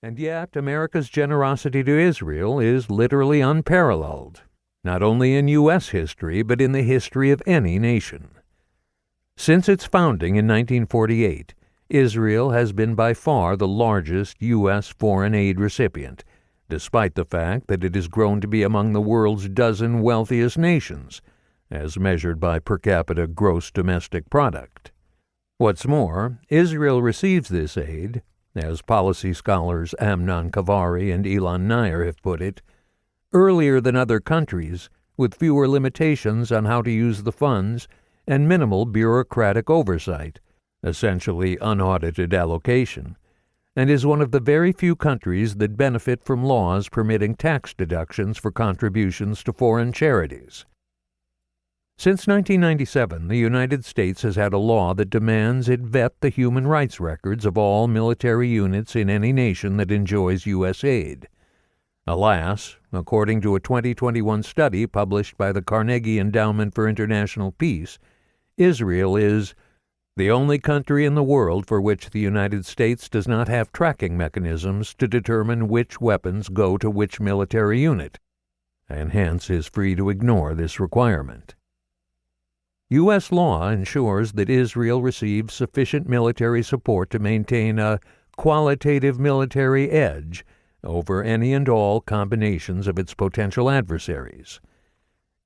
And yet, America's generosity to Israel is literally unparalleled, not only in U.S. history, but in the history of any nation. Since its founding in 1948, Israel has been by far the largest U.S. foreign aid recipient, despite the fact that it has grown to be among the world's dozen wealthiest nations, as measured by per capita gross domestic product. What's more, Israel receives this aid, as policy scholars Amnon Kavari and Elon Nair have put it, earlier than other countries, with fewer limitations on how to use the funds and minimal bureaucratic oversight, essentially unaudited allocation, and is one of the very few countries that benefit from laws permitting tax deductions for contributions to foreign charities. Since 1997, the United States has had a law that demands it vet the human rights records of all military units in any nation that enjoys U.S. aid. Alas, according to a 2021 study published by the Carnegie Endowment for International Peace, Israel is the only country in the world for which the United States does not have tracking mechanisms to determine which weapons go to which military unit, and hence is free to ignore this requirement. U.S. law ensures that Israel receives sufficient military support to maintain a qualitative military edge over any and all combinations of its potential adversaries.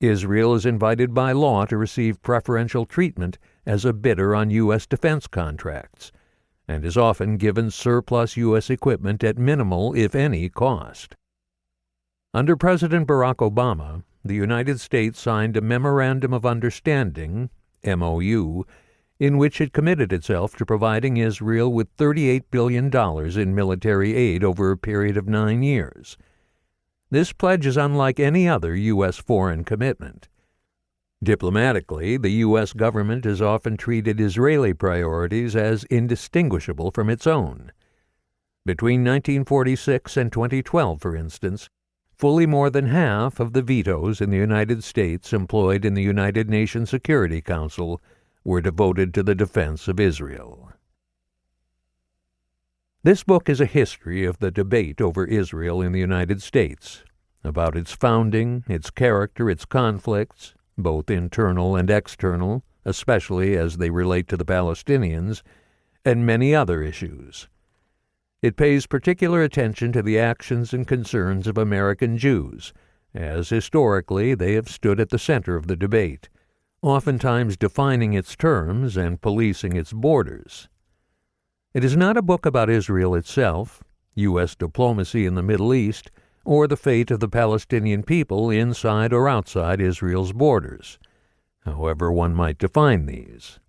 Israel is invited by law to receive preferential treatment as a bidder on U.S. defense contracts, and is often given surplus U.S. equipment at minimal, if any, cost. Under President Barack Obama, the United States signed a Memorandum of Understanding, MOU, in which it committed itself to providing Israel with $38 billion in military aid over a period of 9 years. This pledge is unlike any other U.S. foreign commitment. Diplomatically, the U.S. government has often treated Israeli priorities as indistinguishable from its own. Between 1946 and 2012, for instance, fully more than half of the vetoes in the United States employed in the United Nations Security Council were devoted to the defense of Israel. This book is a history of the debate over Israel in the United States, about its founding, its character, its conflicts, both internal and external, especially as they relate to the Palestinians, and many other issues. It pays particular attention to the actions and concerns of American Jews, as historically they have stood at the center of the debate, oftentimes defining its terms and policing its borders. It is not a book about Israel itself, U.S. diplomacy in the Middle East, or the fate of the Palestinian people inside or outside Israel's borders, however one might define these.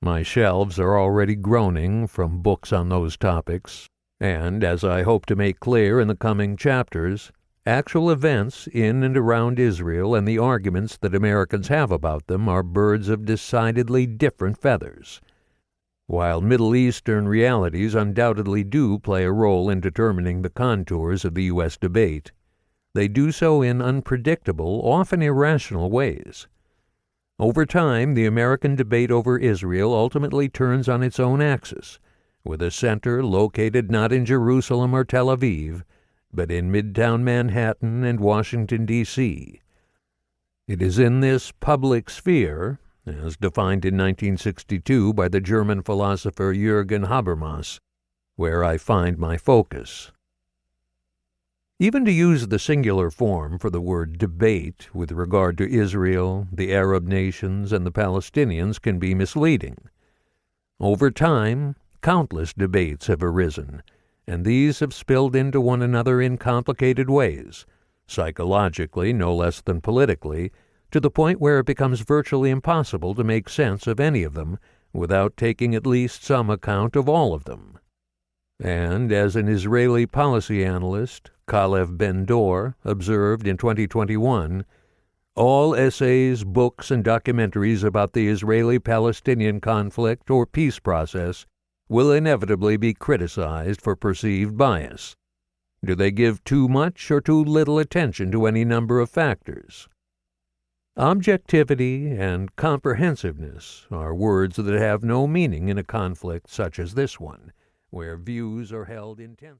My shelves are already groaning from books on those topics, and, as I hope to make clear in the coming chapters, actual events in and around Israel and the arguments that Americans have about them are birds of decidedly different feathers. While Middle Eastern realities undoubtedly do play a role in determining the contours of the U.S. debate, they do so in unpredictable, often irrational ways. Over time, the American debate over Israel ultimately turns on its own axis, with a center located not in Jerusalem or Tel Aviv, but in Midtown Manhattan and Washington, D.C. It is in this public sphere, as defined in 1962 by the German philosopher Jürgen Habermas, where I find my focus. Even to use the singular form for the word debate with regard to Israel, the Arab nations, and the Palestinians can be misleading. Over time, countless debates have arisen, and these have spilled into one another in complicated ways, psychologically no less than politically, to the point where it becomes virtually impossible to make sense of any of them without taking at least some account of all of them. And as an Israeli policy analyst, Kalev Ben-Dor, observed in 2021, all essays, books, and documentaries about the Israeli-Palestinian conflict or peace process will inevitably be criticized for perceived bias. Do they give too much or too little attention to any number of factors? Objectivity and comprehensiveness are words that have no meaning in a conflict such as this one, where views are held intensely.